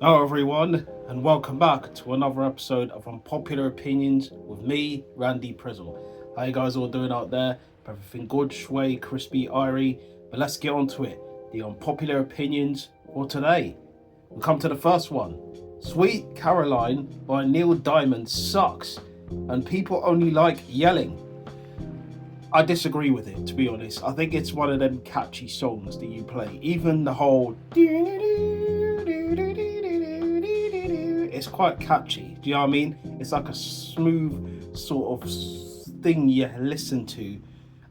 Hello everyone, and welcome back to another episode of Unpopular Opinions with me, Randy Prizzle. How you guys all doing out there? Everything good, shway, crispy, irie? But let's get on to it. The unpopular opinions for today. We come to the first one. Sweet Caroline by Neil Diamond sucks, and people only like yelling. I disagree with it, to be honest. I think it's one of them catchy songs that you play. Even the whole it's quite catchy. Do you know what I mean? It's like a smooth sort of thing you listen to,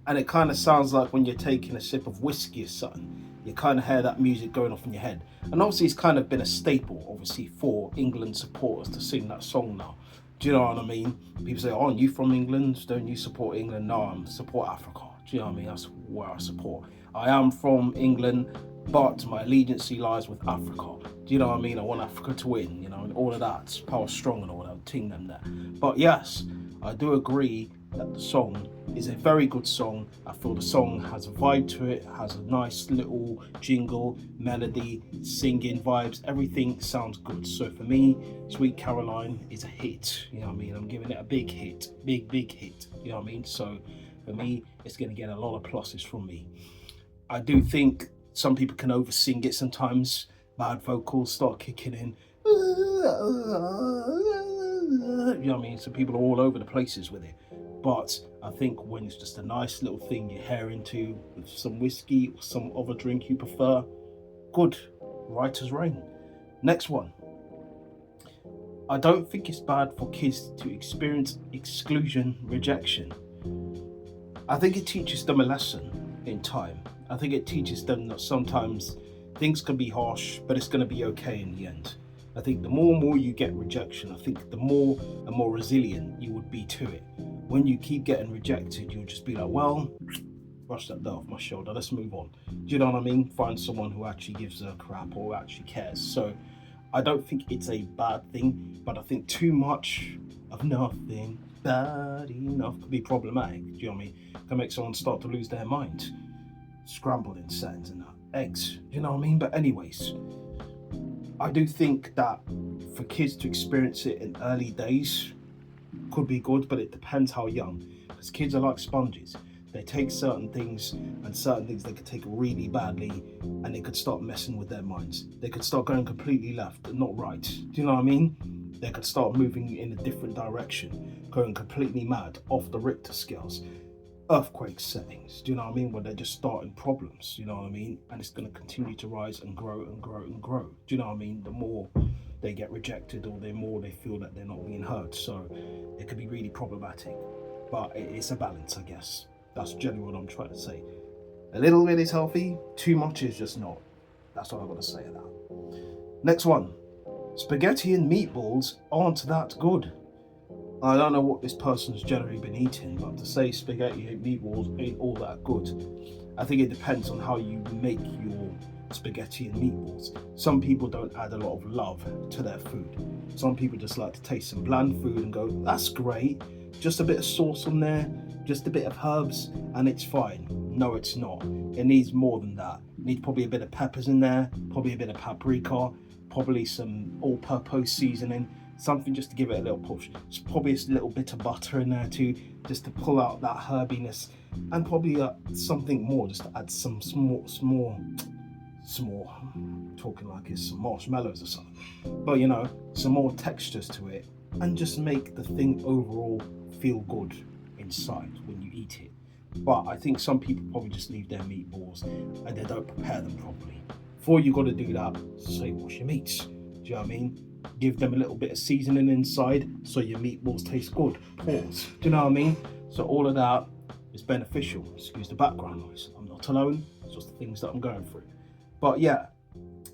and it kind of sounds like when you're taking a sip of whiskey or something. You kind of hear that music going off in your head. And obviously it's kind of been a staple, obviously, for England supporters to sing that song now. Do you know what I mean? People say, aren't you from England? Don't you support England? No, I support Africa. Do you know what I mean? That's where I support. I am from England, but my allegiance lies with Africa. Do you know what I mean? I want Africa to win, you know, and all of that. Power strong and all that, ting them there. But yes, I do agree that the song is a very good song. I feel the song has a vibe to it, has a nice little jingle, melody, singing vibes, everything sounds good. So for me, Sweet Caroline is a hit, you know what I mean? I'm giving it a big hit, big hit, you know what I mean? So for me, it's going to get a lot of pluses from me. I do think some people can over sing it sometimes, bad vocals start kicking in. You know what I mean? So people are all over the places with it. But I think when it's just a nice little thing you're hair into with some whiskey or some other drink you prefer, good, right as rain. Next one. I don't think it's bad for kids to experience exclusion, rejection. I think it teaches them a lesson in time. I think it teaches them that sometimes things can be harsh, but it's going to be okay in the end. I think the more and more you get rejection, I think the more and more resilient you would be to it. When you keep getting rejected, you'll just be like, well, brush that dirt off my shoulder, let's move on. Do you know what I mean? Find someone who actually gives a crap or actually cares. So I don't think it's a bad thing, but I think too much of nothing bad enough could be problematic. Do you know what I mean? Can make someone start to lose their mind. Scrambled in settings and eggs, do you know what I mean? But anyways, I do think that for kids to experience it in early days could be good, but it depends how young. Because kids are like sponges. They take certain things, and certain things they could take really badly, and it could start messing with their minds. They could start going completely left and not right. Do you know what I mean? They could start moving in a different direction, going completely mad off the Richter scales. Earthquake settings, do you know what I mean? Where they're just starting problems, you know what I mean? And it's going to continue to rise and grow and grow and grow. Do you know what I mean? The more they get rejected or the more they feel that they're not being heard. So it could be really problematic. But it's a balance, I guess. That's generally what I'm trying to say. A little bit is healthy, too much is just not. That's what I've got to say about that. Next one. Spaghetti and meatballs aren't that good. I don't know what this person's generally been eating, but to say spaghetti and meatballs ain't all that good. I think it depends on how you make your spaghetti and meatballs. Some people don't add a lot of love to their food. Some people just like to taste some bland food and go, that's great. Just a bit of sauce on there, just a bit of herbs, and it's fine. No, it's not. It needs more than that. It needs probably a bit of peppers in there, probably a bit of paprika, probably some all-purpose seasoning, something just to give it a little push. It's probably a little bit of butter in there too, just to pull out that herbiness, and probably something more, just to add some small, talking like it's some marshmallows or something. But you know, some more textures to it, and just make the thing overall feel good inside when you eat it. But I think some people probably just leave their meatballs and they don't prepare them properly. Before you got to do that, say wash your meats. Do you know what I mean? Give them a little bit of seasoning inside so your meatballs taste good. Pause. Do you know what I mean? So all of that is beneficial. Excuse the background noise. I'm not alone. It's just the things that I'm going through. But yeah,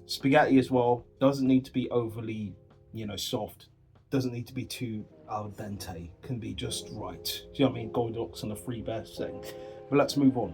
spaghetti as well doesn't need to be overly, soft. Doesn't need to be too al dente. Can be just right. Do you know what I mean? Goldilocks on a free bear setting. But let's move on.